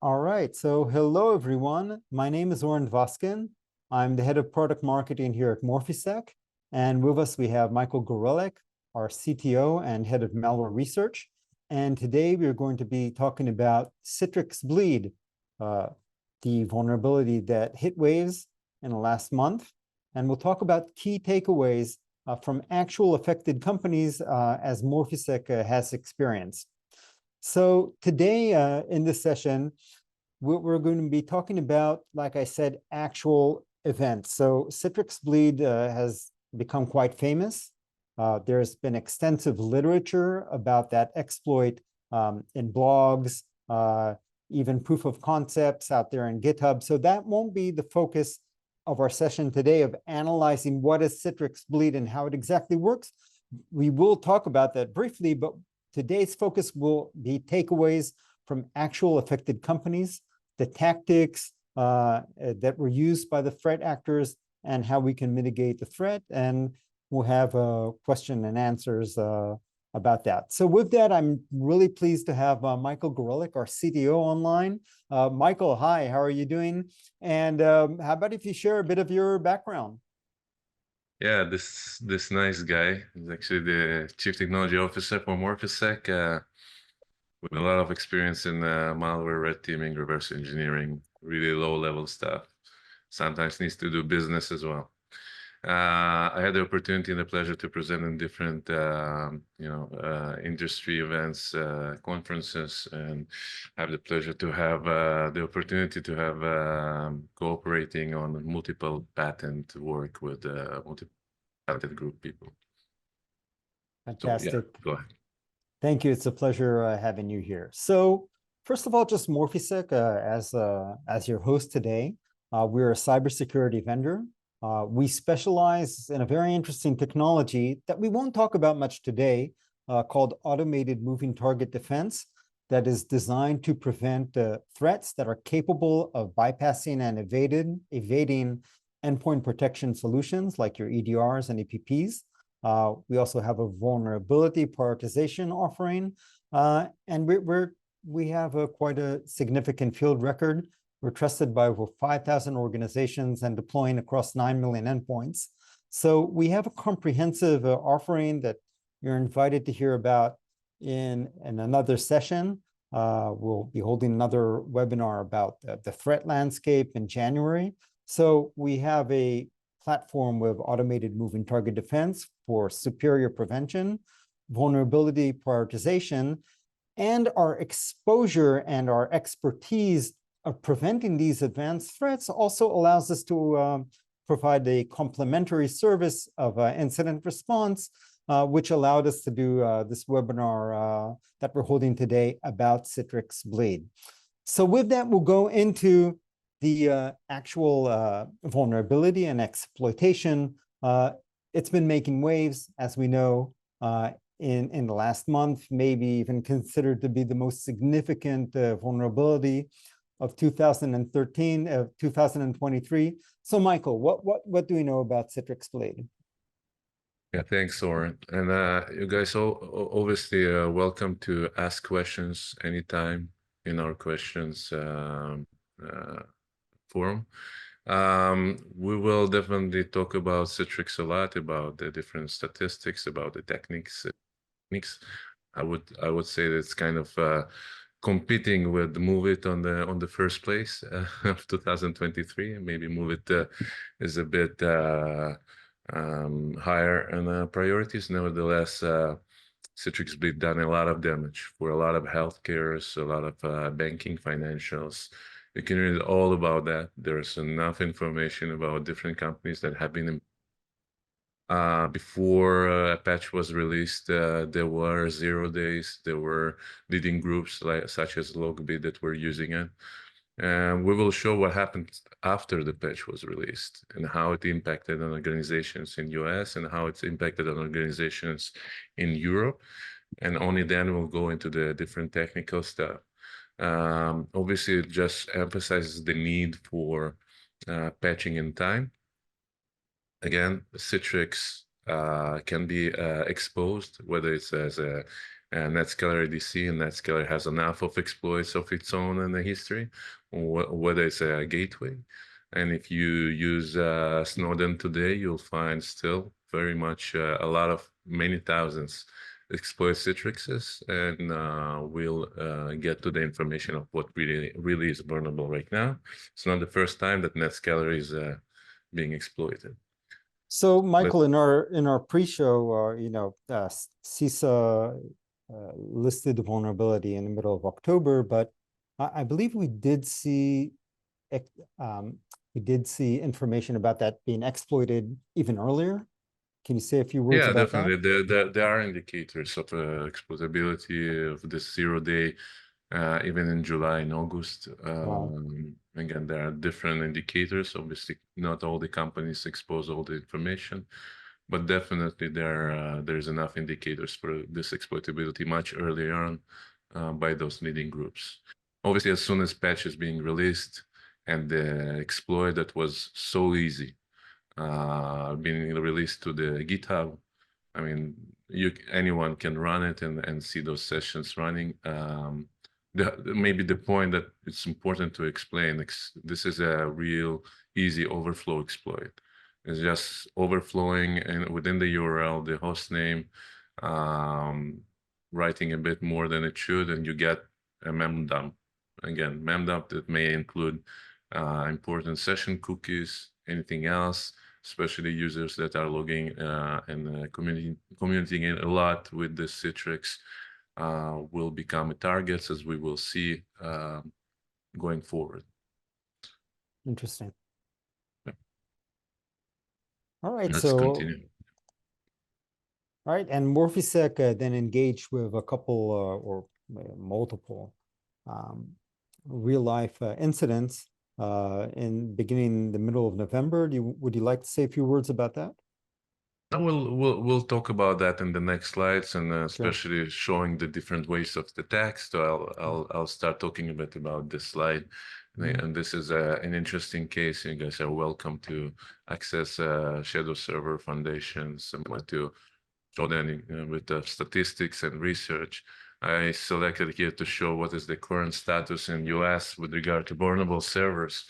All right, so hello everyone. My name is Oren Voskin. I'm the head of product marketing here at Morphisec. And with us, we have Michael Gorelick, our CTO and head of malware research. And today we're going to be talking about CitrixBleed, the vulnerability that hit waves in the last month. And we'll talk about key takeaways from actual affected companies as Morphisec has experienced. So today in this session, we're going to be talking about, like I said, actual events. So CitrixBleed has become quite famous. There's been extensive literature about that exploit in blogs, even proof of concepts out there in GitHub. So that won't be the focus of our session today of analyzing what is CitrixBleed and how it exactly works. We will talk about that briefly, but today's focus will be takeaways from actual affected companies, the tactics that were used by the threat actors, and how we can mitigate the threat. And we'll have question and answers about that. So with that, I'm really pleased to have Michael Gorelick, our CTO, online. Michael, hi, how are you doing? And how about if you share a bit of your background? Yeah, this nice guy is actually the Chief Technology Officer for Morphisec, with a lot of experience in malware, red teaming, reverse engineering, really low-level stuff. Sometimes needs to do business as well. I had the opportunity and the pleasure to present in different, industry events, conferences, and have the pleasure to have the opportunity to have cooperating on multiple patent work with multiple patent group people. Fantastic. So, yeah, go ahead. Thank you. It's a pleasure having you here. So first of all, just Morphisec as your host today. We're a cybersecurity vendor. We specialize in a very interesting technology that we won't talk about much today, called automated moving target defense, that is designed to prevent threats that are capable of bypassing and evading endpoint protection solutions like your EDRs and EPPs. We also have a vulnerability prioritization offering, and we have quite a significant field record. We're trusted by over 5,000 organizations and deploying across 9 million endpoints. So we have a comprehensive offering that you're invited to hear about in another session. We'll be holding another webinar about the threat landscape in January. So we have a platform with automated moving target defense for superior prevention, vulnerability prioritization, and our exposure and our expertise of preventing these advanced threats also allows us to provide a complementary service of incident response, which allowed us to do this webinar that we're holding today about CitrixBleed. So with that, we'll go into the actual vulnerability and exploitation. It's been making waves, as we know, in the last month, maybe even considered to be the most significant vulnerability of 2013, 2023. So Michael, what do we know about CitrixBleed? Yeah, thanks, Oren. And you guys obviously welcome to ask questions anytime in our questions forum. We will definitely talk about Citrix a lot, about the different statistics, about the techniques. I would say that it's kind of competing with MOVEit on the first place of 2023. Maybe MOVEit is a bit higher in priorities. Nevertheless, CitrixBleed done a lot of damage for a lot of healthcares, a lot of banking, financials. You can read all about that. There's enough information about different companies that have been before a patch was released. There were 0 days. There were leading groups such as Lockbit that were using it. And we will show what happened after the patch was released and how it impacted on organizations in US and how it's impacted on organizations in Europe. And only then we'll go into the different technical stuff. Obviously, it just emphasizes the need for patching in time. Again, Citrix can be exposed, whether it's as a NetScaler ADC, and NetScaler has enough of exploits of its own in the history, whether it's a gateway. And if you use Snowden today, you'll find still very much a lot of many thousands exploit Citrixes, and we'll get to the information of what really is vulnerable right now. It's not the first time that NetScaler is being exploited. So, Michael, in our pre-show, CISA listed the vulnerability in the middle of October, but I believe we did see information about that being exploited even earlier. Can you say a few words Yeah, about definitely. that? There are indicators of exploitability of this 0-day, even in July and August. Wow. Again, there are different indicators. Obviously, not all the companies expose all the information, but definitely there's enough indicators for this exploitability much earlier on by those leading groups. Obviously, as soon as patch is being released and the exploit that was so easy being released to the GitHub. I mean, anyone can run it and see those sessions running. Maybe the point that it's important to explain, this is a real easy overflow exploit. It's just overflowing and within the URL, the host name, writing a bit more than it should, and you get a mem dump. Again, mem dump that may include important session cookies, anything else, especially users that are logging and communicating a lot with the Citrix will become targets, as we will see going forward. Interesting. Yeah. All right, let's continue. All right, and Morphisec then engaged with a couple or multiple real-life incidents in beginning the middle of November. Would you like to say a few words about that? We'll talk about that in the next slides, and especially showing the different ways of the text. So I'll start talking a bit about this slide, and this is an interesting case. You guys are welcome to access Shadow Server Foundation, similar to Jordan with the statistics and research. I selected here to show what is the current status in US with regard to vulnerable servers.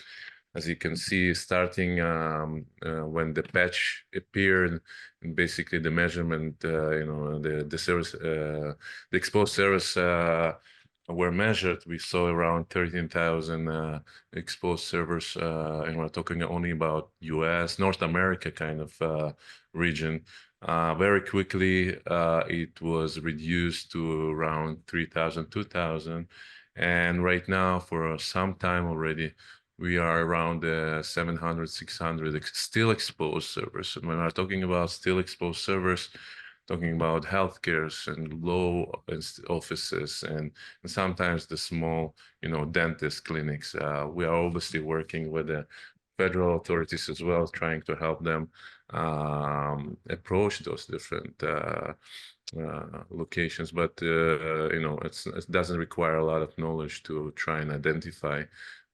As you can see, starting when the patch appeared, and basically the measurement, the servers, the exposed servers were measured, we saw around 13,000 exposed servers, and we're talking only about US, North America kind of region. Very quickly, it was reduced to around 3,000, 2,000. And right now, for some time already, we are around 700, 600 still exposed servers. And when we're talking about still exposed servers, talking about healthcares and law offices and sometimes the small, dentist clinics. We are obviously working with the federal authorities as well, trying to help them approach those different locations. But it doesn't require a lot of knowledge to try and identify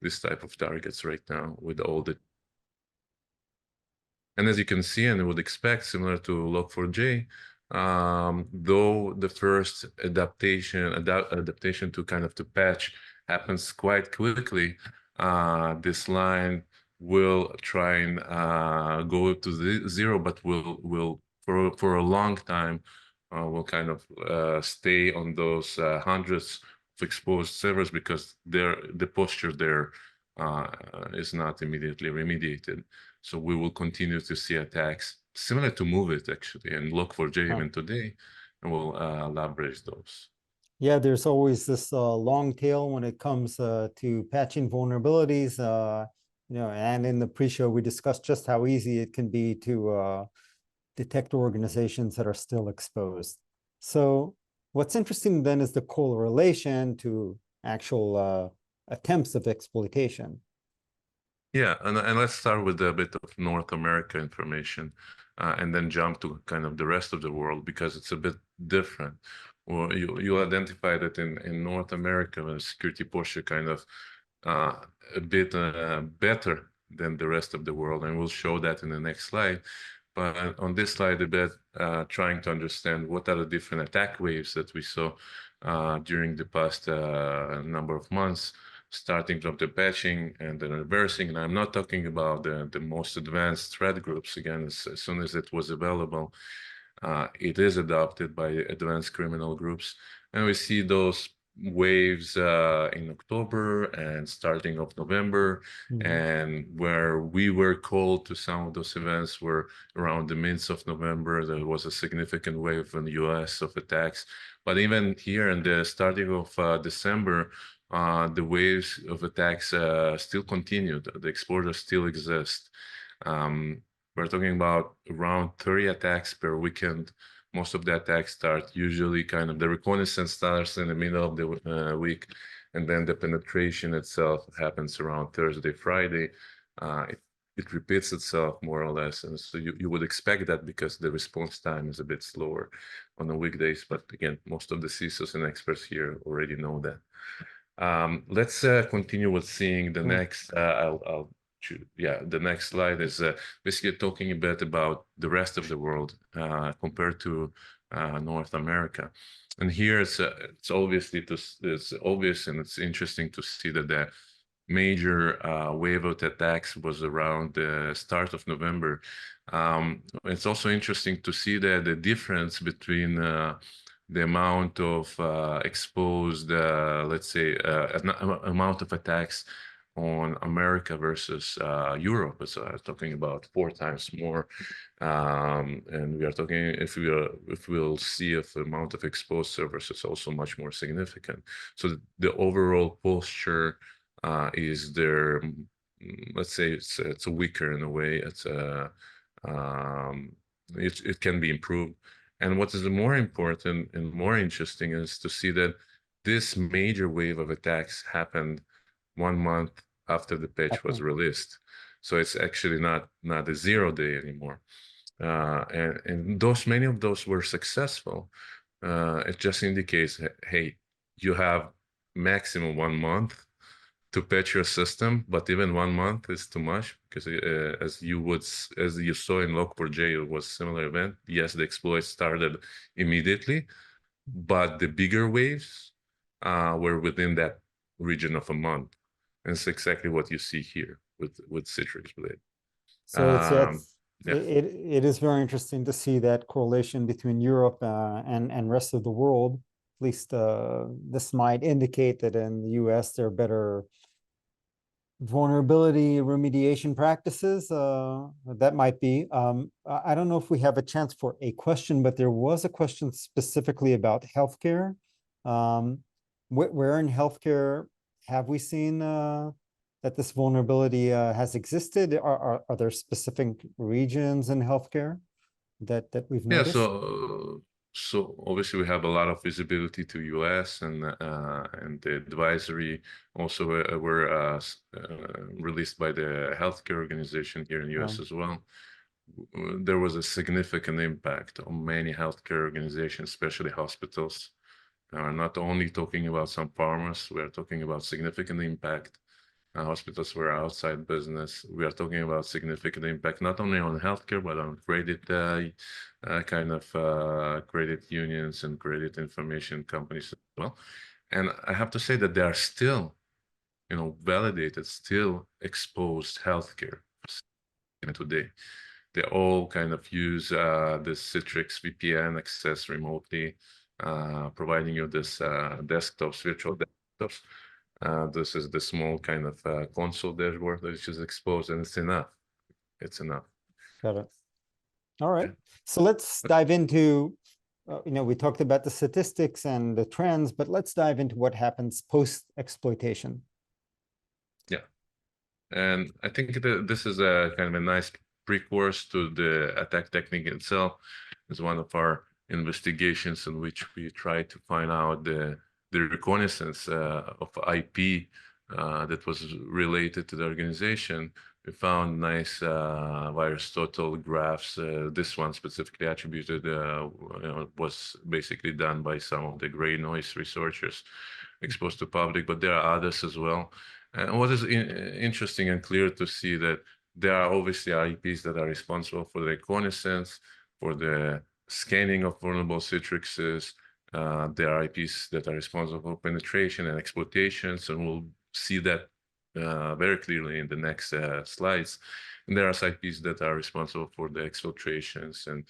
this type of targets right now with all the. And as you can see, and would expect, similar to Log4j, though the first adaptation to kind of to patch happens quite quickly, this line will try and go to the zero, but will for a long time will kind of stay on those hundreds of exposed servers because the posture there is not immediately remediated. So we will continue to see attacks similar to MoveIt actually, and Log4j even today, and we'll leverage those. Yeah, there's always this long tail when it comes to patching vulnerabilities. And in the pre-show, we discussed just how easy it can be to detect organizations that are still exposed. So what's interesting then is the correlation to actual attempts of exploitation. Yeah, and let's start with a bit of North America information and then jump to kind of the rest of the world because it's a bit different. Well, you identify that in North America, the security posture kind of a bit better than the rest of the world, and we'll show that in the next slide. But on this slide, a bit trying to understand what are the different attack waves that we saw during the past number of months, starting from the patching and the reversing. And I'm not talking about the most advanced threat groups. Again, as soon as it was available, it is adopted by advanced criminal groups. And we see those waves in October and starting of November. And where we were called to some of those events were around the midst of November. There was a significant wave in the US of attacks. But even here in the starting of December, the waves of attacks still continued. The exposure still exists. We're talking about around 30 attacks per weekend. Most of the attacks start usually kind of the reconnaissance starts in the middle of the week, and then the penetration itself happens around Thursday, Friday. It repeats itself more or less, and so you would expect that because the response time is a bit slower on the weekdays. But again, most of the CISOs and experts here already know that. Let's continue with seeing the next. The next slide is basically talking a bit about the rest of the world compared to North America. And here it's obvious and it's interesting to see that the major wave of attacks was around the start of November. It's also interesting to see that the difference between the amount of exposed, let's say, amount of attacks on America versus Europe. So I'm talking about 4 times more, and we are talking if we'll see if the amount of exposed servers is also much more significant. So the overall posture is there. Let's say it's weaker in a way. It can be improved. And what is more important and more interesting is to see that this major wave of attacks happened 1 month after the patch was released. So it's actually not a 0 day anymore. And many of those were successful. It just indicates, hey, you have maximum 1 month to patch your system, but even 1 month is too much because as you saw in Log4j, it was a similar event. Yes, the exploit started immediately, but the bigger waves were within that region of a month. And it's exactly what you see here with CitrixBleed. So it is very interesting to see that correlation between Europe and rest of the world. At least this might indicate that in the US there are better vulnerability remediation practices. That might be. I don't know if we have a chance for a question, but there was a question specifically about healthcare. Where in healthcare have we seen that this vulnerability has existed? Are there specific regions in healthcare that we've noticed? So obviously we have a lot of visibility to US and the advisory also were released by the healthcare organization here in US as well. There was a significant impact on many healthcare organizations, especially hospitals. We're not only talking about some pharmas, we are talking about significant impact. Hospitals were outside business. We are talking about significant impact, not only on healthcare, but on credit credit unions and credit information companies as well. And I have to say that they are still, validated, still exposed healthcare today. They all kind of use the Citrix VPN access remotely, providing you this desktops, virtual desktops. This is the small kind of console dashboard that is just exposed, and it's enough. It's enough. Got it. All right. So let's dive into, we talked about the statistics and the trends, but let's dive into what happens post-exploitation. Yeah. And I think this is a kind of a nice pre-course to the attack technique itself. It's one of our investigations in which we try to find out the reconnaissance of IP that was related to the organization. We found nice virus total graphs. This one specifically attributed was basically done by some of the gray noise researchers exposed to public, but there are others as well. And what is interesting and clear to see that there are obviously IPs that are responsible for the reconnaissance, for the scanning of vulnerable Citrixes. There are IPs that are responsible for penetration and exploitations, and we'll see that very clearly in the next slides. And there are IPs that are responsible for the exfiltrations and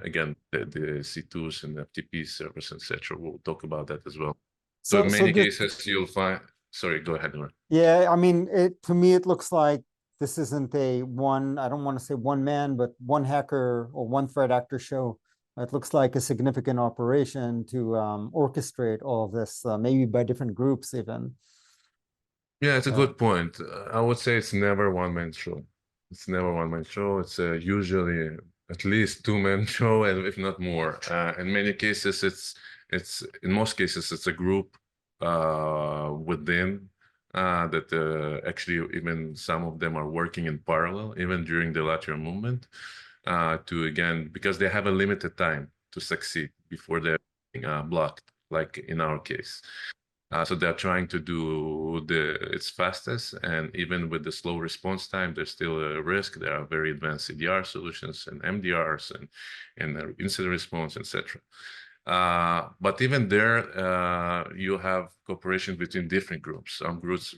again, the C2s and FTP servers, etc. We'll talk about that as well. So in many cases, you'll find. Sorry, go ahead, Noor. Yeah, I mean, to me, it looks like this isn't a one, I don't want to say one man, but one hacker or one threat actor show. It looks like a significant operation to orchestrate all of this, maybe by different groups even. Yeah, it's a good point. I would say it's never one-man show. It's never one-man show. It's usually at least two-man show, and if not more. In many cases, it's in most cases it's a group within that actually even some of them are working in parallel, even during the lateral movement, to again because they have a limited time to succeed before they're blocked, like in our case. So they're trying to do its fastest, and even with the slow response time, there's still a risk. There are very advanced CDR solutions and MDRs and incident response, etc. But even there, you have cooperation between different groups. Some groups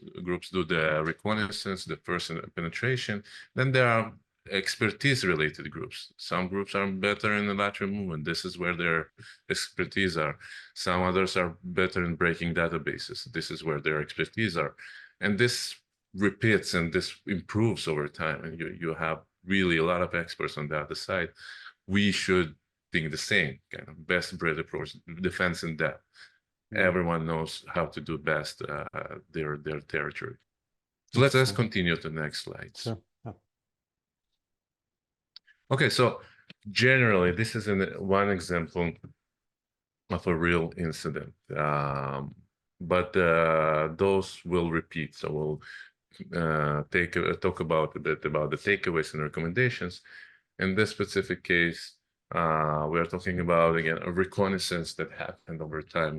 do the reconnaissance, the first penetration. Then there are expertise-related groups. Some groups are better in the lateral movement. This is where their expertise are. Some others are better in breaking databases. This is where their expertise are. And this repeats and this improves over time. And you have really a lot of experts on the other side. We should think the same kind of best breed approach, defense in depth. Everyone knows how to do best their territory. So let's continue to the next slides. Sure. Yeah. Okay, so generally, this is one example of a real incident, but those will repeat. So we'll talk about a bit about the takeaways and recommendations. In this specific case, we're talking about again a reconnaissance that happened over time.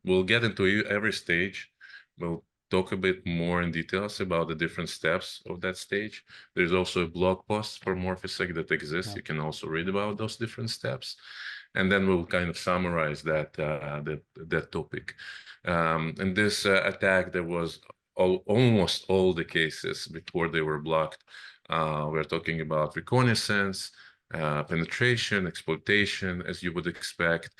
We'll get into every stage. We'll talk a bit more in details about the different steps of that stage. There's also a blog post for Morphisec that exists. Yeah. You can also read about those different steps. And then we'll kind of summarize that topic. In this attack, there was almost all the cases before they were blocked. We're talking about reconnaissance, penetration, exploitation, as you would expect,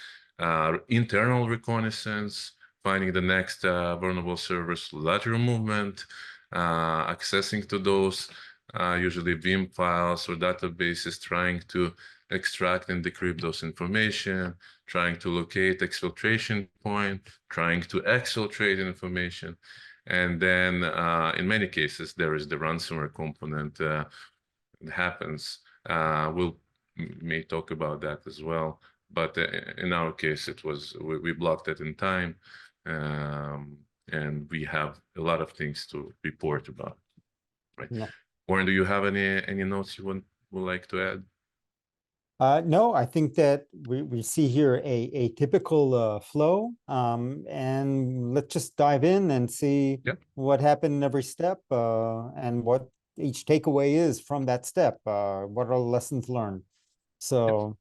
internal reconnaissance, finding the next vulnerable servers, lateral movement, accessing to those, usually Vim files or databases, trying to extract and decrypt those information, trying to locate exfiltration point, trying to exfiltrate information. And then in many cases, there is the ransomware component that happens. We'll may talk about that as well. But in our case, it was we blocked it in time, and we have a lot of things to report about. Right. Yeah. Warren, do you have any notes you would like to add? No, I think that we see here a typical flow, and let's just dive in and see what happened in every step, and what each takeaway is from that step. What are the lessons learned? So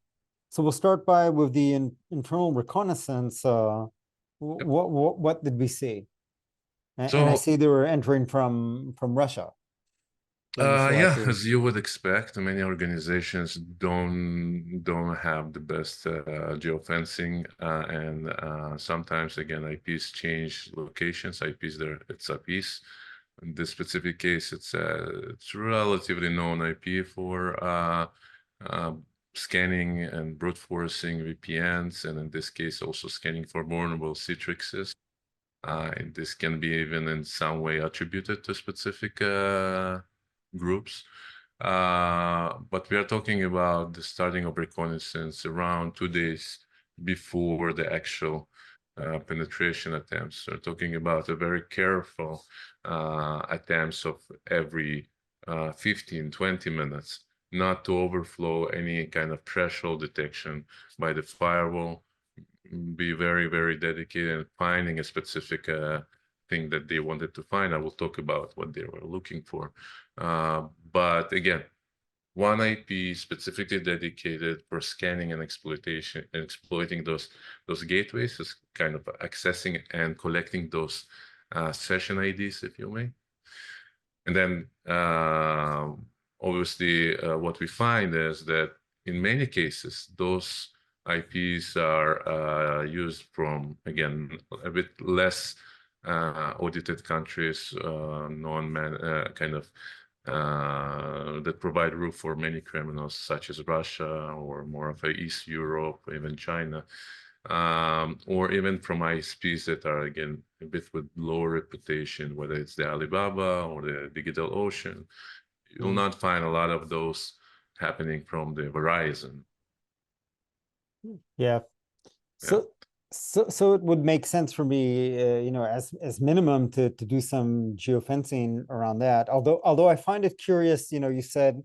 we'll start with the internal reconnaissance. What did we see? And I see they were entering from Russia. Yeah, as you would expect, many organizations don't have the best geofencing, and sometimes again IPs change locations. IPs it's IPs. In this specific case, it's relatively known IP for scanning and brute forcing VPNs, and in this case also scanning for vulnerable Citrixes. And this can be even in some way attributed to specific groups, but we are talking about the starting of reconnaissance around 2 days before the actual penetration attempts. We're talking about a very careful attempts of every 15-20 minutes, not to overflow any kind of threshold detection by the firewall. Be very, very dedicated in finding a specific thing that they wanted to find. I will talk about what they were looking for. But again, one IP specifically dedicated for scanning and exploitation and exploiting those gateways, is kind of accessing and collecting those session IDs, if you may. And then obviously what we find is that in many cases, those IPs are used from, again, a bit less audited countries, kind of that provide room for many criminals, such as Russia or more of East Europe, even China, or even from ISPs that are, again, a bit with lower reputation, whether it's the Alibaba or the DigitalOcean. You'll not find a lot of those happening from the Verizon. Yeah. So it would make sense for me, as minimum to do some geofencing around that. Although I find it curious, you said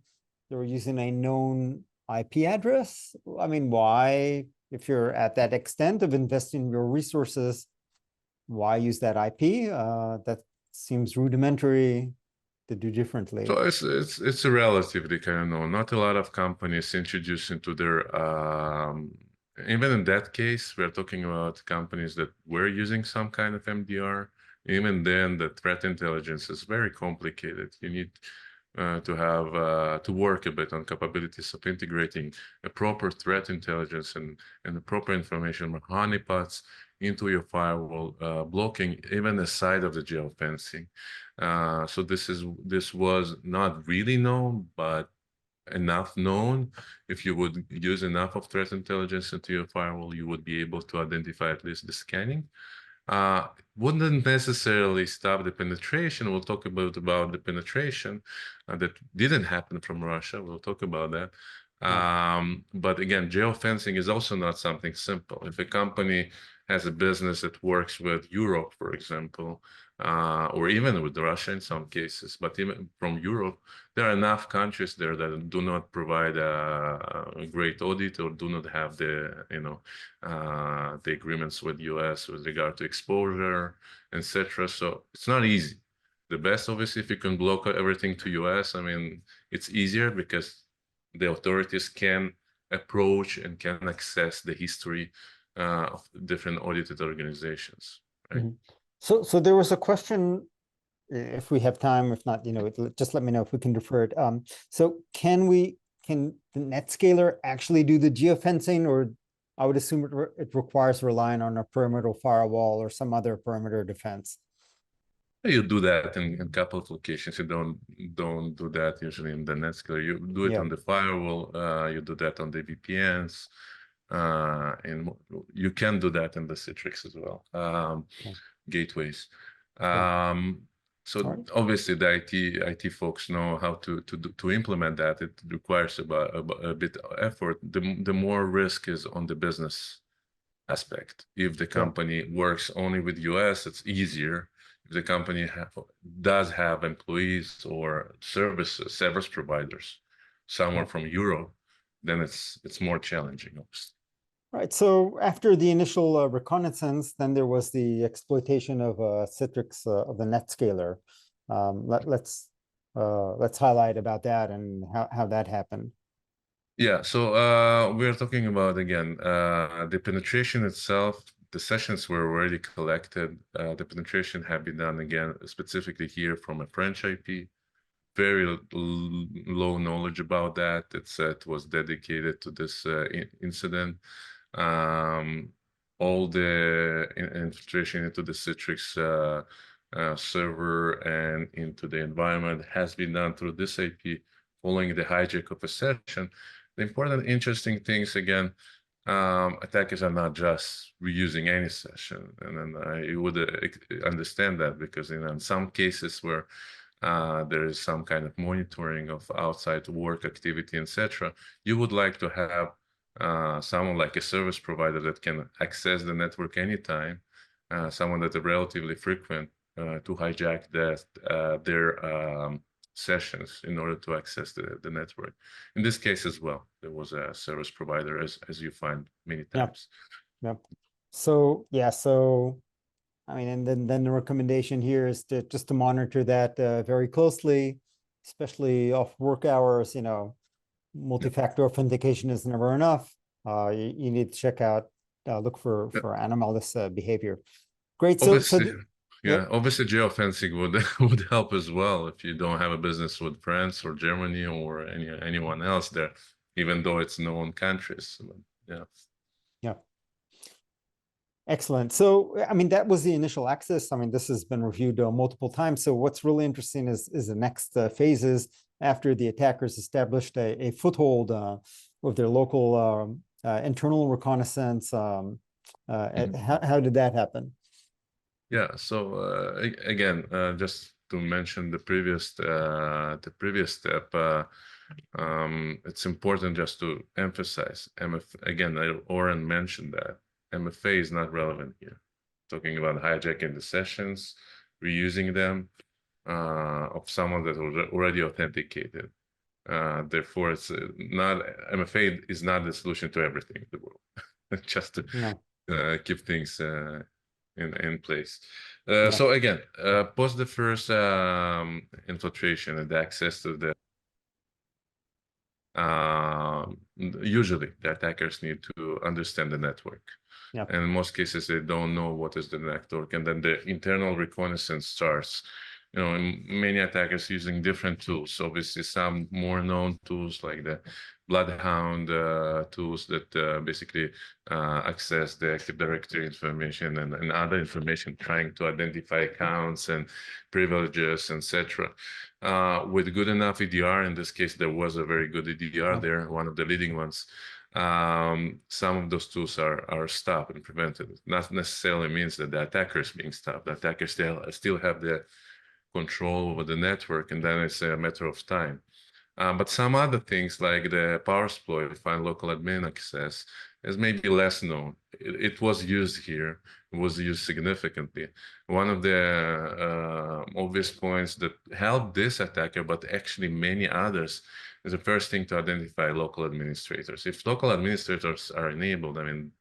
they were using a known IP address. I mean, why, if you're at that extent of investing your resources, why use that IP? That seems rudimentary to do differently. So it's a relatively kind of known. Not a lot of companies introduce into their even in that case, we're talking about companies that were using some kind of MDR. Even then, the threat intelligence is very complicated. You need to have to work a bit on capabilities of integrating a proper threat intelligence and the proper information from honeypots into your firewall, blocking even aside of the geofencing. So this was not really known, but enough known. If you would use enough of threat intelligence into your firewall, you would be able to identify at least the scanning. Wouldn't necessarily stop the penetration. We'll talk about the penetration that didn't happen from Russia. We'll talk about that. But again, geofencing is also not something simple. If a company has a business that works with Europe, for example, or even with Russia in some cases, but even from Europe, there are enough countries there that do not provide a great audit or do not have the the agreements with US with regard to exposure, etc. So it's not easy. The best, obviously, if you can block everything to US, I mean, it's easier because the authorities can approach and can access the history of different audited organizations, right? So there was a question, if we have time, if not, just let me know if we can defer it. So can the NetScaler actually do the geofencing, or I would assume it requires relying on a perimeter firewall or some other perimeter defense? You do that in a couple of locations. You don't do that usually in the NetScaler. You do it on the firewall. You do that on the VPNs, and you can do that in the Citrix as well. Gateways. So obviously the IT folks know how to implement that. It requires a bit of effort. The more risk is on the business aspect. If the company works only with US, it's easier. If the company does have employees or service providers somewhere from Europe, then it's more challenging, obviously. Right. So after the initial reconnaissance, then there was the exploitation of Citrix of the NetScaler. Let's highlight about that and how that happened. Yeah. So we're talking about, again, the penetration itself. The sessions were already collected. The penetration had been done, again, specifically here from a French IP. Very low knowledge about that. It was dedicated to this incident. All the infiltration into the Citrix server and into the environment has been done through this IP following the hijack of a session. The important, interesting things, again, attackers are not just reusing any session. And then you would understand that because in some cases where there is some kind of monitoring of outside work activity, etc., you would like to have someone like a service provider that can access the network anytime, someone that is relatively frequent to hijack their sessions in order to access the network. In this case as well, there was a service provider, as you find many times. Yep. So I mean, and then the recommendation here is to just to monitor that very closely, especially off work hours. You know, multi-factor authentication is never enough. You need to check out, look for anomalous behavior. Great. Obviously, yeah, yeah, obviously geofencing would would help as well if you don't have a business with France or Germany or anyone else there, even though it's known countries. But, yeah. yeah. Excellent. So, I mean, that was the initial access. I mean, this has been reviewed multiple times. So what's really interesting is the next phases after the attackers established a foothold with their local internal reconnaissance. How did that happen? Yeah. So again, just to mention the previous step, it's important just to emphasize again. Oren mentioned that MFA is not relevant here. Talking about hijacking the sessions, reusing them of someone that was already authenticated. Therefore, it's not MFA is not the solution to everything in the world. Just to keep things in place. So again, post the first infiltration and the access to the usually the attackers need to understand the network. Yep. And in most cases, they don't know what is the network, and then the internal reconnaissance starts. You know, and many attackers using different tools. Obviously, some more known tools like the Bloodhound tools that basically access the Active Directory information and other information, trying to identify accounts and privileges, etc. With good enough EDR, in this case, there was a very good EDR there, one of the leading ones. Some of those tools are stopped and prevented. Not necessarily means that the attacker is being stopped. The attackers still have the control over the network, and then it's a matter of time. But some other things like the power exploit, find local admin access, is maybe less known. It was used here. It was used significantly. One of the obvious points that helped this attacker, but actually many others, is the first thing to identify local administrators. If local administrators are enabled, I mean,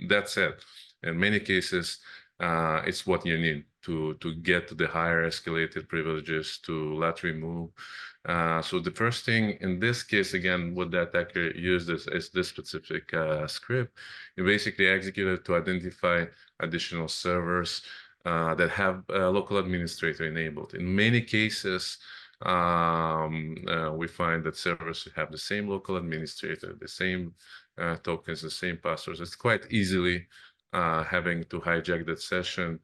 that's it. In many cases, it's what you need to get to the higher escalated privileges to let remove. So the first thing in this case, again, what the attacker used is this specific script. You basically executed to identify additional servers that have a local administrator enabled. In many cases, we find that servers have the same local administrator, the same tokens, the same passwords. It's quite easily having to hijack that session.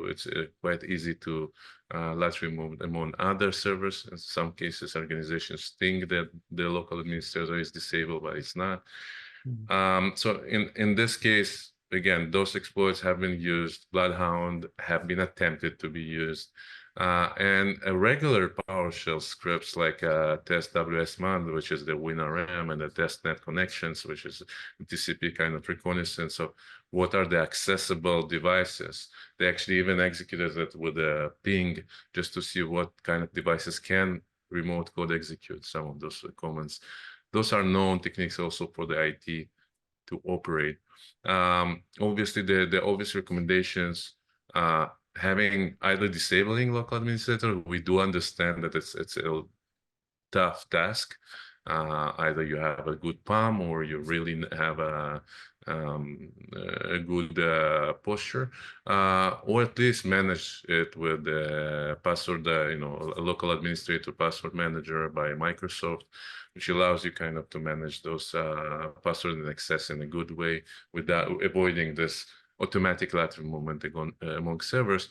It's quite easy to let remove them on other servers. In some cases, organizations think that the local administrator is disabled, but it's not. So in this case, again, those exploits have been used. Bloodhound have been attempted to be used. And a regular PowerShell scripts like test WSMAN, which is the WinRM, and the testnet connections, which is TCP kind of reconnaissance of what are the accessible devices. They actually even executed it with a ping just to see what kind of devices can remote code execute some of those commands. Those are known techniques also for the IT to operate. Obviously, the obvious recommendations, having either disabling local administrator, we do understand that it's a tough task. Either you have a good PAM or you really have a good posture, or at least manage it with the password, a local administrator password manager by Microsoft, which allows you kind of to manage those password and access in a good way without avoiding this automatic lateral movement among servers.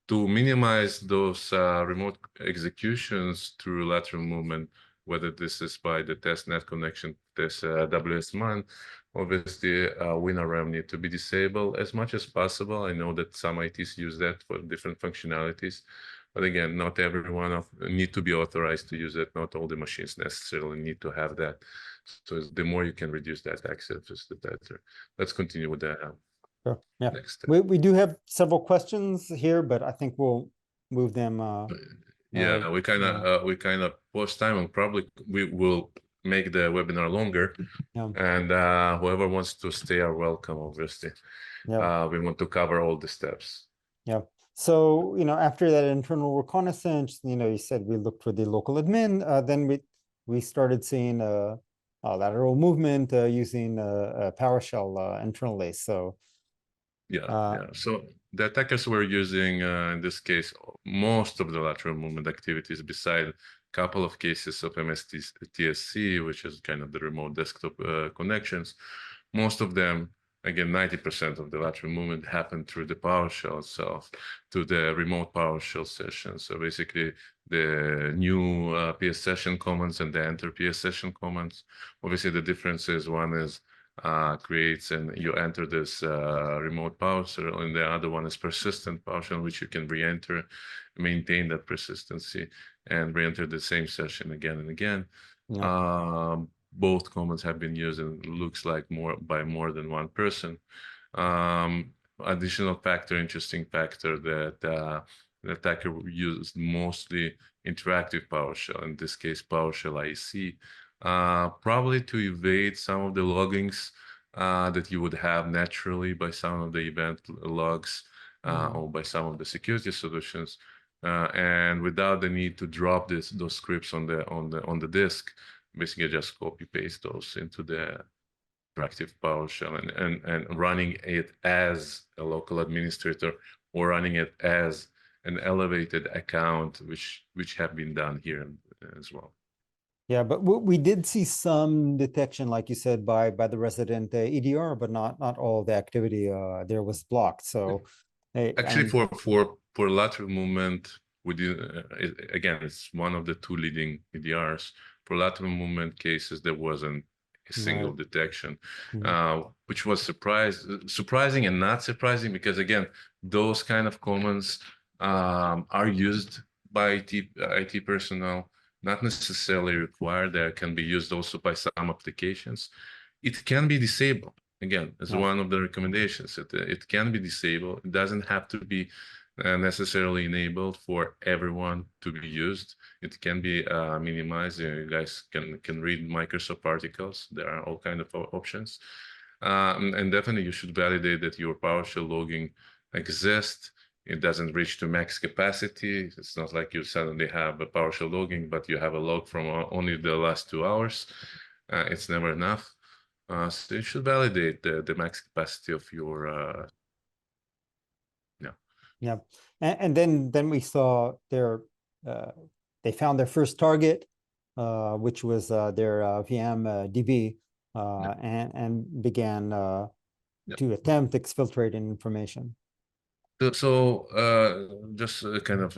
To minimize those remote executions through lateral movement, whether this is by the testnet connection, this WSMAN, obviously WinRM need to be disabled as much as possible. I know that some ITs use that for different functionalities, but again, not everyone need to be authorized to use it. Not all the machines necessarily need to have that. So the more you can reduce that access, the better. Let's continue with that. Sure. Yeah. We do have several questions here, but I think we'll move them. Yeah, we kind of post time, and probably we will make the webinar longer. Yeah. And whoever wants to stay are welcome, obviously. Yeah. We want to cover all the steps. Yeah. So, after that internal reconnaissance, you said we looked for the local admin, then we started seeing a lateral movement using PowerShell internally. So, Yeah, uh, yeah. So the attackers were using, in this case, most of the lateral movement activities beside a couple of cases of MSTSC, which is kind of the remote desktop connections. Most of them, again, 90% of the lateral movement happened through the PowerShell itself, to the remote PowerShell session. So basically, the new PS session commands and the enter PS session commands. Obviously, the difference is one is creates and you enter this remote PowerShell, and the other one is persistent PowerShell, which you can re-enter, maintain that persistency, and re-enter the same session again and again. yeah. Both commands have been used and looks like more than one person. Additional factor, interesting factor that the attacker used mostly interactive PowerShell, in this case PowerShell IC, probably to evade some of the loggings that you would have naturally by some of the event logs or by some of the security solutions, and without the need to drop those scripts on the disk, basically just copy paste those into the interactive PowerShell and running it as a local administrator or running it as an elevated account, which have been done here as well. Yeah, but we did see some detection, like you said, by the resident EDR, but not all the activity there was blocked. So, Actually, and for lateral movement, we did again. It's one of the two leading EDRs. For lateral movement cases, there wasn't a single right. detection, Mhm. which was surprising and not surprising because again, those kind of commands are used by IT personnel, not necessarily required. They can be used also by some applications. It can be disabled again, as Yeah, one of the recommendations. It can be disabled. It doesn't have to be necessarily enabled for everyone to be used. It can be minimized. You guys can read Microsoft articles. There are all kinds of options. And definitely you should validate that your PowerShell logging exists. It doesn't reach to max capacity. It's not like you suddenly have a PowerShell logging, but you have a log from only the last 2 hours. It's never enough. So you should validate the max capacity of your yeah. yeah. And then we saw uh, they found their first target, which was their VM DB, Yeah. and began Yeah. to attempt exfiltrating information. So just kind of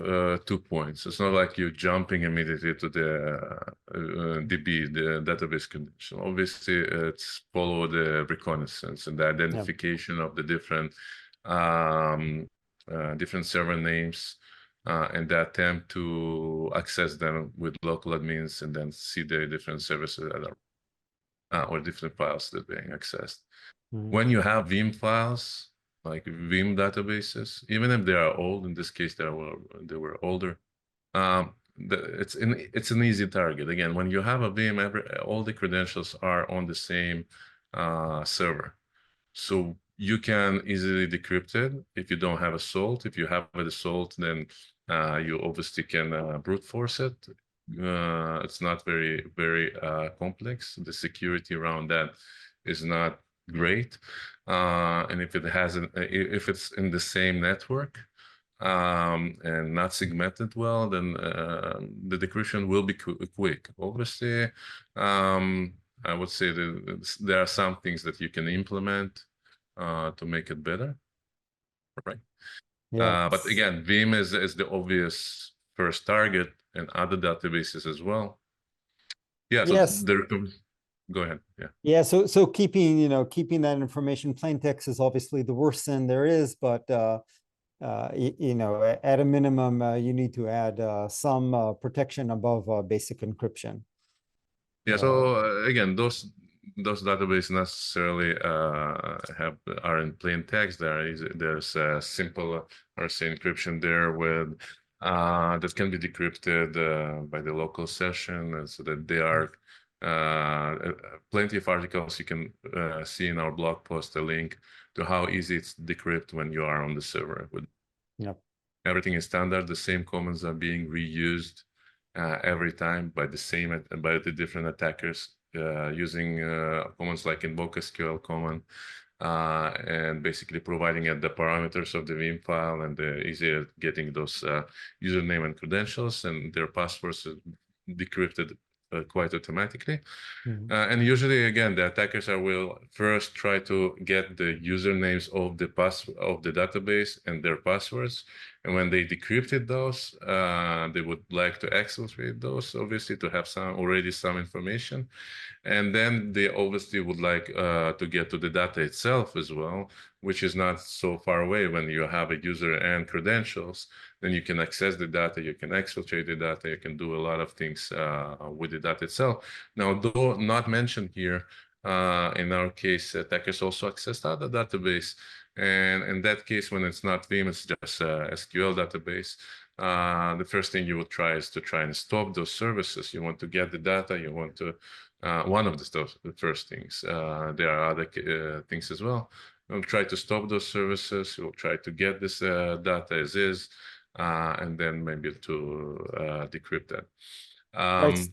2 points. It's not like you're jumping immediately to the DB, the database condition. Obviously, it's follow the reconnaissance and the Yeah. identification of the different server names and the attempt to access them with local admins and then see the different services that are or different files that are being accessed. Mhm. When you have Vim files, like Vim databases, even if they are old, in this case they were older, it's an easy target. Again, when you have a Vim, all the credentials are on the same server. So you can easily decrypt it if you don't have a salt. If you have a salt, then you obviously can brute force it. It's not very complex. The security around that is not great. And if it's in the same network and not segmented well, then the decryption will be quick. Obviously, I would say that there are some things that you can implement to make it better, right? Yeah. But again, Vim is the obvious first target, and other databases as well. Yeah, so Yes. go ahead. Yeah. Yeah. So keeping that information plain text is obviously the worst sin there is, but at a minimum, you need to add some protection above basic encryption. Yeah, so again, those databases necessarily are in plain text. There's a simple RSA encryption there with that can be decrypted by the local session, and so that they are plenty of articles you can see in our blog post a link to how easy it's to decrypt when you are on the server with Yep. Everything is standard. The same commands are being reused every time by the different attackers using commands like invoke SQL command and basically providing the parameters of the Vim file and easier getting those username and credentials and their passwords decrypted quite automatically. Mhm. And usually, again, the attackers will first try to get the usernames of the database and their passwords. And when they decrypted those, they would like to exfiltrate those, obviously, to have already some information. And then they obviously would like to get to the data itself as well, which is not so far away. When you have a user and credentials, then you can access the data, you can exfiltrate the data, you can do a lot of things with the data itself. Now, though not mentioned here, in our case, attackers also access other database. And in that case, when it's not Vim, it's just a SQL database. The first thing you would try is to try and stop those services. You want to get the data, you want to one of the first things. There are other things as well. We'll try to stop those services. We'll try to get this data as is, and then maybe to decrypt that. Right.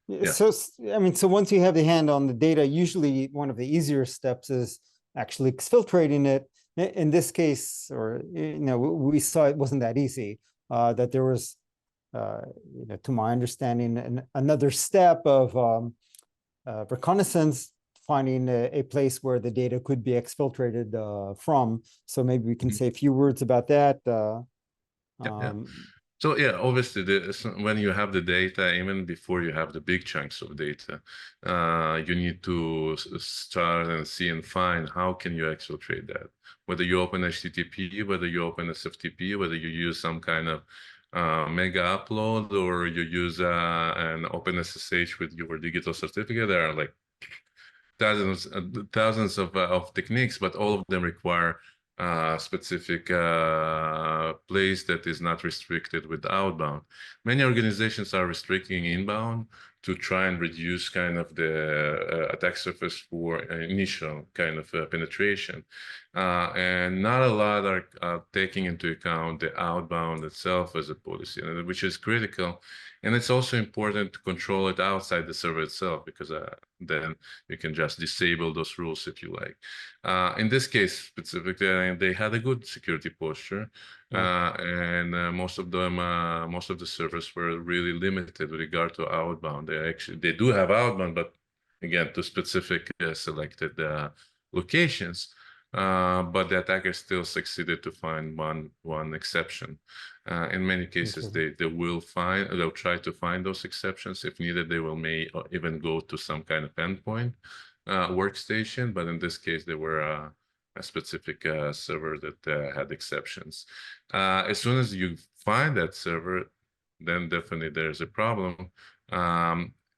Yeah. So, I mean, so once you have the hand on the data, usually one of the easier steps is actually exfiltrating it. In this case, or, you know, we saw it wasn't that easy, that there was, you know, to my understanding, another step of reconnaissance, finding a place where the data could be exfiltrated from. So maybe we can say a few words about that. Yeah. So yeah, obviously, when you have the data, even before you have the big chunks of data, you need to start and see and find how can you exfiltrate that. Whether you open HTTP, whether you open SFTP, whether you use some kind of mega upload, or you use an OpenSSH with your digital certificate. There are like thousands of techniques, but all of them require specific place that is not restricted with outbound. Many organizations are restricting inbound to try and reduce kind of the attack surface for initial kind of penetration. And not a lot are taking into account the outbound itself as a policy, which is critical. And it's also important to control it outside the server itself, because then you can just disable those rules if you like. In this case specifically, they had a good security posture, and most of the servers were really limited with regard to outbound. They do have outbound, but again, to specific selected locations. But the attackers still succeeded to find one exception. In many cases, they'll try to find those exceptions. If needed, they may even go to some kind of endpoint workstation. But in this case, they were a specific server that had exceptions. As soon as you find that server, then definitely there's a problem.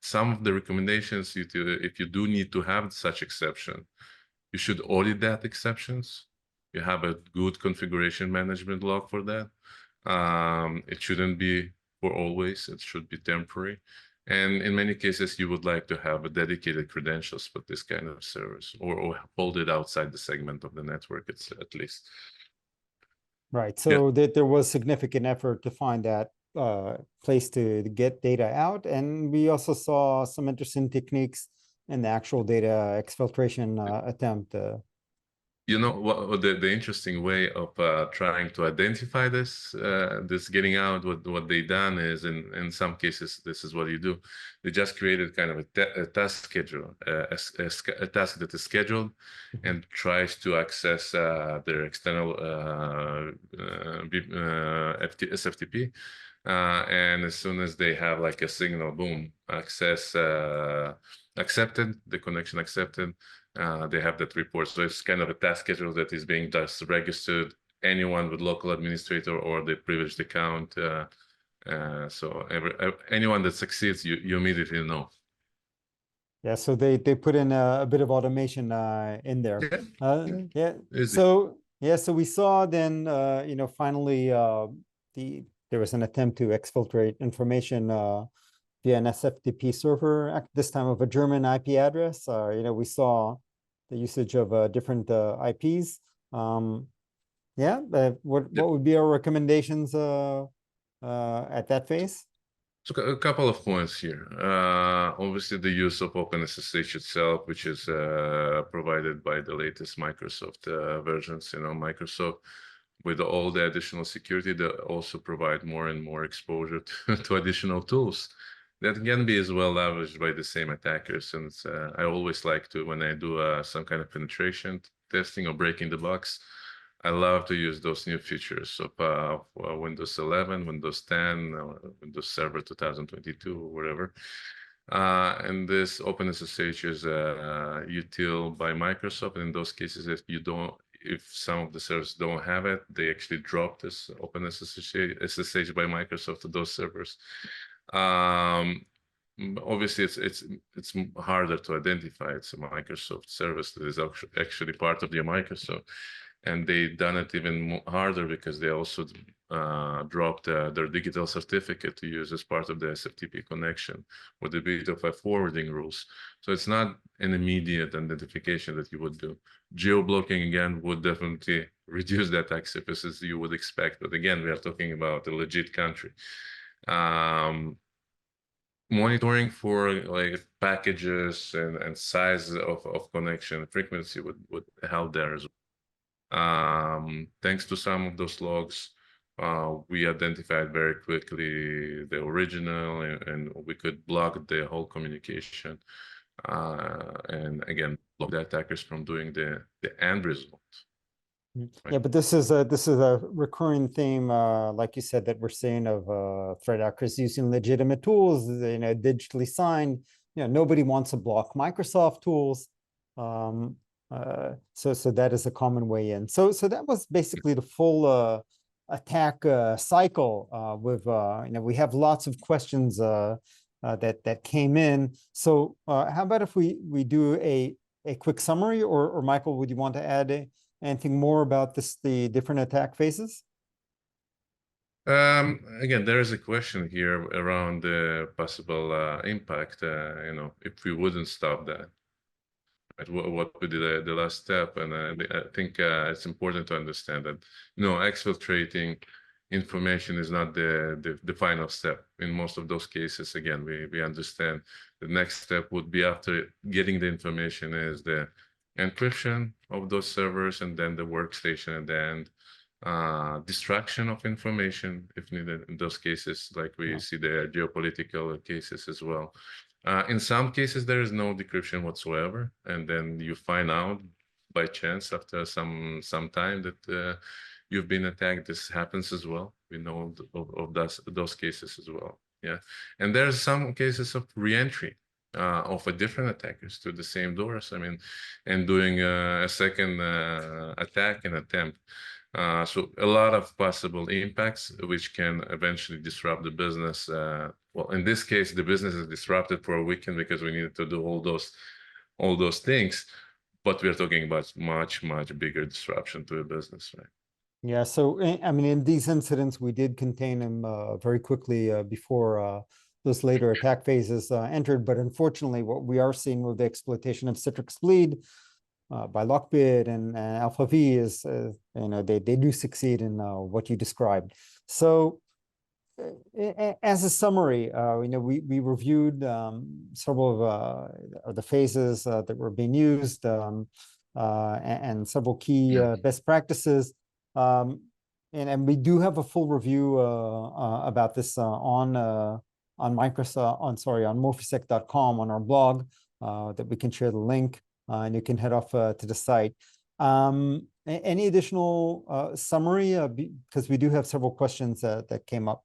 Some of the recommendations, if you do need to have such exception, you should audit that exceptions. You have a good configuration management log for that. It shouldn't be for always, it should be temporary. And in many cases, you would like to have a dedicated credentials for this kind of service, or hold it outside the segment of the network at least. Right. So that there was significant effort to find that place to get data out. And we also saw some interesting techniques in the actual data exfiltration attempt. You know what the interesting way of trying to identify this getting out, what they done is, in some cases, this is what you do. They just created kind of a task schedule, a task that is scheduled and tries to access their external SFTP. And as soon as they have like a signal, boom, access accepted, the connection accepted, they have that report. So it's kind of a task schedule that is being just registered. Anyone with local administrator or the privileged account. So anyone that succeeds, you immediately know. Yeah, so they put in a bit of automation in there. Yeah. So we saw then you know, finally there was an attempt to exfiltrate information via an SFTP server, this time of a German IP address. You know, we saw the usage of different IPs. Yeah, what would be our recommendations at that phase? So a couple of points here. Obviously, the use of OpenSSH itself, which is provided by the latest Microsoft versions. Microsoft, with all the additional security, they also provide more and more exposure to additional tools that can be as well leveraged by the same attackers. And I always like to, when I do some kind of penetration testing or breaking the box, I love to use those new features of Windows 11, Windows 10, Windows Server 2022, or whatever. And this OpenSSH is util by Microsoft. And in those cases, if some of the servers don't have it, they actually drop this OpenSSH by Microsoft to those servers. Obviously, it's harder to identify. It's a Microsoft service that is actually part of the Microsoft. And they've done it even harder because they also dropped their digital certificate to use as part of the SFTP connection with a bit of a forwarding rules. So it's not an immediate identification that you would do. Geo-blocking, again, would definitely reduce the attack surface as you would expect. But again, we are talking about a legit country. Monitoring for like packages and size of connection frequency would help there as well. Thanks to some of those logs, we identified very quickly the original, and we could block the whole communication. And again, block the attackers from doing the end result. Right? Yeah, but this is a recurring theme, like you said, that we're seeing of threat actors using legitimate tools, digitally signed. Nobody wants to block Microsoft tools. So that is a common way in. So that was basically the full attack cycle. We have lots of questions that came in. So how about if we do a quick summary, or Michael, would you want to add anything more about the different attack phases? Again, there is a question here around the possible impact. If we wouldn't stop that. What would be the last step? And I think it's important to understand that exfiltrating information is not the final step. In most of those cases, again, we understand the next step would be, after getting the information, is the encryption of those servers, and then the workstation at the end. Destruction of information if needed in those cases, like we see the geopolitical cases as well. In some cases, there is no decryption whatsoever, and then you find out by chance after some time that you've been attacked. This happens as well. We know of those cases as well. Yeah, and there's some cases of re-entry of a different attackers to the same doors. I mean, and doing a second attack and attempt. So a lot of possible impacts which can eventually disrupt the business. Well, in this case, the business is disrupted for a weekend because we needed to do all those things, but we're talking about much bigger disruption to a business, right? Yeah. So I mean, in these incidents, we did contain them very quickly before those later attack phases entered. But unfortunately, what we are seeing with the exploitation of CitrixBleed by Lockbit and AlphV is, they do succeed in what you described. So as a summary, we reviewed several of the phases that were being used and several key best practices. And we do have a full review about this on Microsoft, on morphisec.com, on our blog, that we can share the link, and you can head off to the site. Any additional summary, because we do have several questions that came up.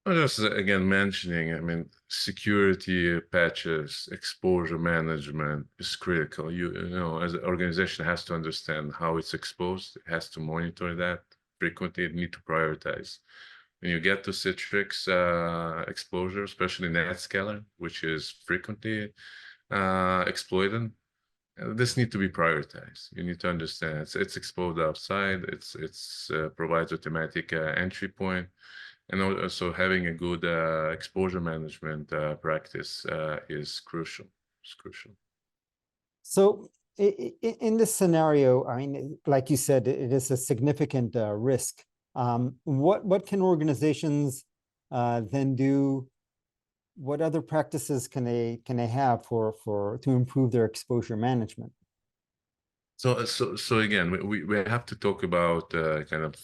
Just again mentioning, I mean, security patches, exposure management is critical. As an organization has to understand how it's exposed, it has to monitor that frequently, it need to prioritize. When you get to Citrix exposure, especially NetScaler, which is frequently exploited, this need to be prioritized. You need to understand it's exposed outside. It's provides automatic entry point. And also having a good exposure management practice is crucial. It's crucial. So in this scenario, I mean, like you said, it is a significant risk. What can organizations then do? What other practices can they have for to improve their exposure management? So again, we have to talk about kind of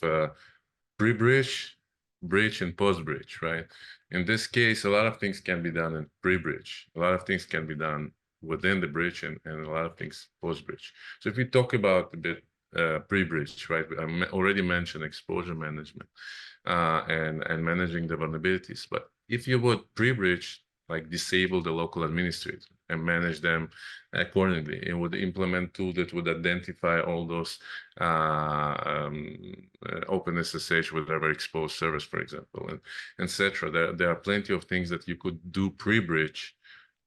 pre-bridge, bridge, and post-bridge, right? In this case, a lot of things can be done in pre-bridge. A lot of things can be done within the bridge, and a lot of things post-bridge. So if we talk about a bit pre-bridge, right? I already mentioned exposure management and managing the vulnerabilities. But if you would pre-bridge, like disable the local administrator and manage them accordingly, it would implement tool that would identify all those open SSH, whatever exposed servers, for example, and etc. There are plenty of things that you could do pre-bridge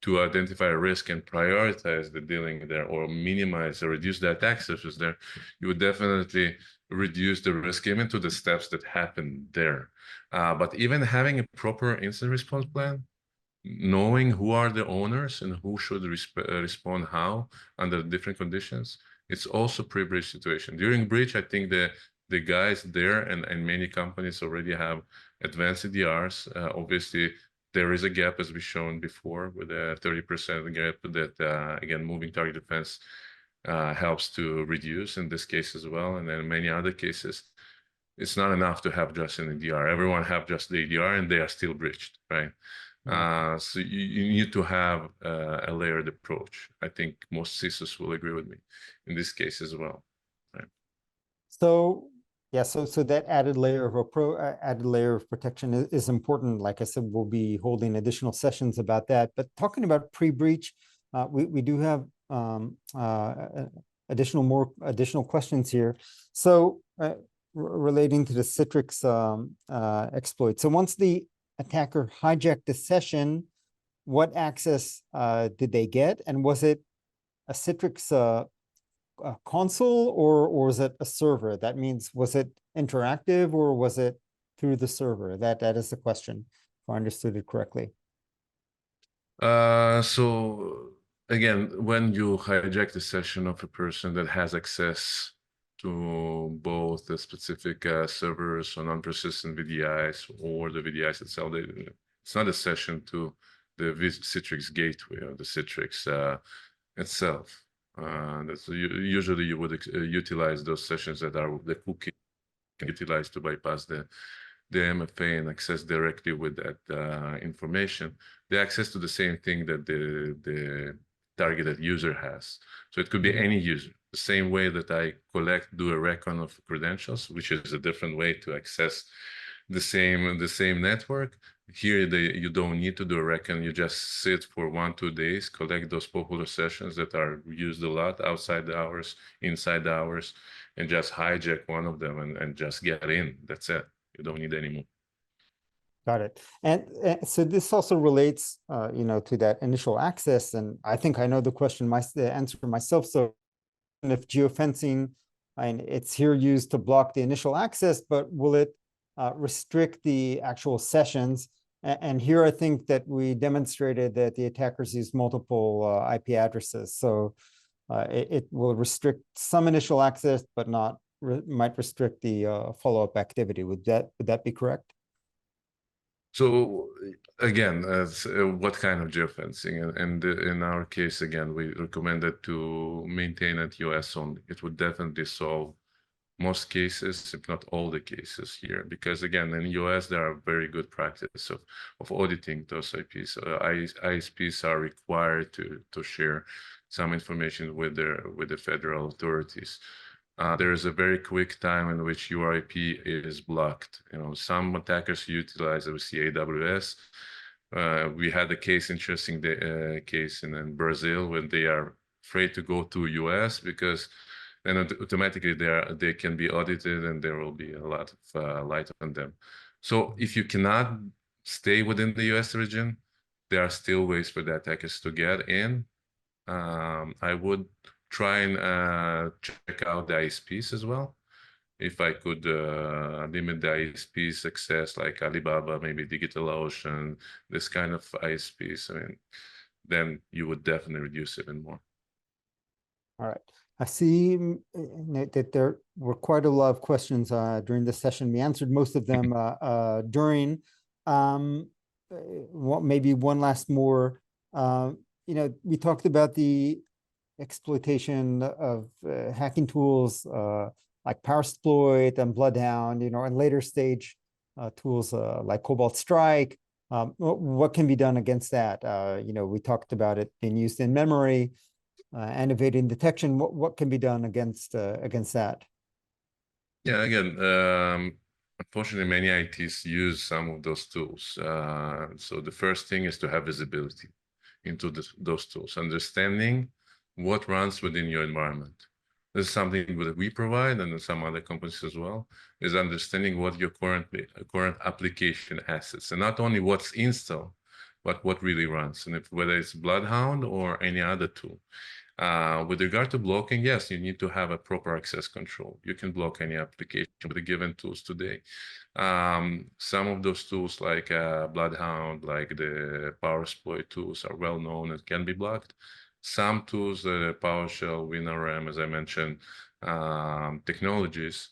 to identify a risk and prioritize the dealing there, or minimize or reduce the attack surface there. You would definitely reduce the risk even to the steps that happen there. But even having a proper incident response plan, knowing who are the owners and who should respond how under different conditions, it's also pre-breach situation. During breach, I think the guys there and many companies already have advanced EDRs. Obviously, there is a gap, as we shown before, with a 30% gap that, again, moving target defense helps to reduce in this case as well. And then many other cases, it's not enough to have just an EDR. Everyone have just the EDR and they are still breached, right? So you need to have a layered approach. I think most CISOs will agree with me in this case as well. Right? So yeah, so that added layer of protection is important. Like I said, we'll be holding additional sessions about that. But talking about pre-breach, we do have additional questions here. So relating to the Citrix exploit. So once the attacker hijacked the session, what access did they get? And was it a Citrix console or was it a server? That means, was it interactive or was it through the server? That is the question, if I understood it correctly. So again, when you hijack the session of a person that has access to both the specific servers or non-persistent VDIs or the VDIs itself, it's not a session to the Citrix gateway or the Citrix itself. That's usually you would utilize those sessions that are the cookie utilized to bypass the MFA and access directly with that information. They access to the same thing that the targeted user has. So it could be any user. The same way that I do a recon of credentials, which is a different way to access the same network. Here, you don't need to do a recon. You just sit for 1-2 days, collect those popular sessions that are used a lot outside the hours, inside the hours, and just hijack one of them and just get in. That's it. You don't need any more. Got it. And so this also relates, to that initial access. And I think I know the answer myself. So if geofencing, and it's here used to block the initial access, but will it restrict the actual sessions? And here I think that we demonstrated that the attackers use multiple IP addresses. So it will restrict some initial access, but might restrict the follow-up activity. Would that be correct? So again, what kind of geofencing? And in our case, again, we recommended to maintain at US only. It would definitely solve most cases, if not all the cases here, because again, in US, there are very good practice of auditing those IPs. ISPs are required to share some information with the federal authorities. There is a very quick time in which your IP is blocked. Some attackers utilize obviously AWS. We had a interesting case in Brazil when they are afraid to go to US because then automatically they can be audited and there will be a lot of light on them. So if you cannot stay within the US region, there are still ways for the attackers to get in. I would try and check out the ISPs as well. If I could limit the ISPs access, like Alibaba, maybe DigitalOcean, this kind of ISPs, then you would definitely reduce even more. All right. I see that there were quite a lot of questions during this session. We answered most of them during. Maybe one last more. We talked about the exploitation of hacking tools like Powersploit and Bloodhound, and later stage tools like Cobalt Strike. What can be done against that? We talked about it being used in memory. And evading detection. What can be done against that? Yeah, again, unfortunately, many ITs use some of those tools. So the first thing is to have visibility into those tools, understanding what runs within your environment. This is something that we provide, and some other companies as well, is understanding what your current application assets, and not only what's installed, but what really runs, and whether it's Bloodhound or any other tool. With regard to blocking, yes, you need to have a proper access control. You can block any application with the given tools today. Some of those tools like Bloodhound, like the Powersploit tools are well known and can be blocked. Some tools, PowerShell, WinRM, as I mentioned, technologies,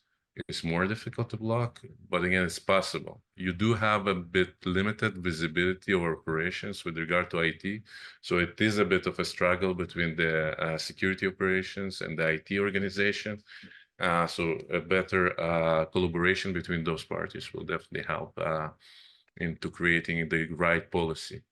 it's more difficult to block, but again, it's possible. You do have a bit limited visibility of operations with regard to IT. So it is a bit of a struggle between the security operations and the IT organization. So a better collaboration between those parties will definitely help into creating the right policy.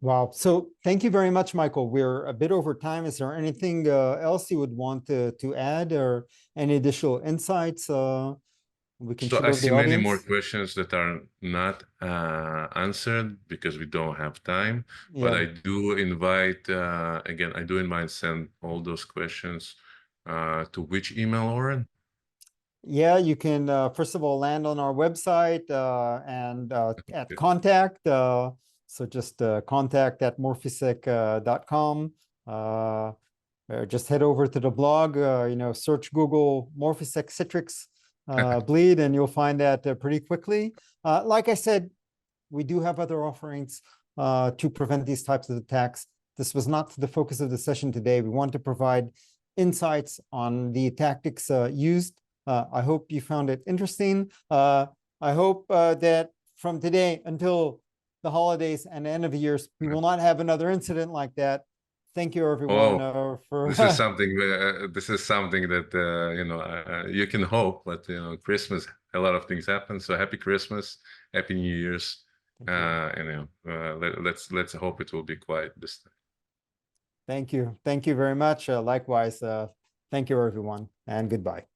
Wow. So thank you very much, Michael. We're a bit over time. Is there anything else you would want to add or any additional insights we can So share I with the see many more audience? questions that are not answered because we don't have time. But Yeah. I do invite, again, I do invite send all those questions to which email, Oren? Yeah, you can first of all land on our website and at Okay. contact. So just contact at morphisec.com. Just head over to the blog, search Google Morphisec Citrix Bleed, and you'll find that pretty quickly. Like I said, we do have other offerings to prevent these types of attacks. This was not the focus of the session today. We want to provide insights on the tactics used. I hope you found it interesting. I hope that from today until the holidays and the end of the years, we will not have another incident like that. Thank you, everyone, Oh, for. this is something. This is something that you can hope, but Christmas, a lot of things happen. So happy Christmas, happy New Year's, Thank you. let's hope it will be quiet this time. Thank you. Thank you very much. Likewise, thank you, everyone, and goodbye.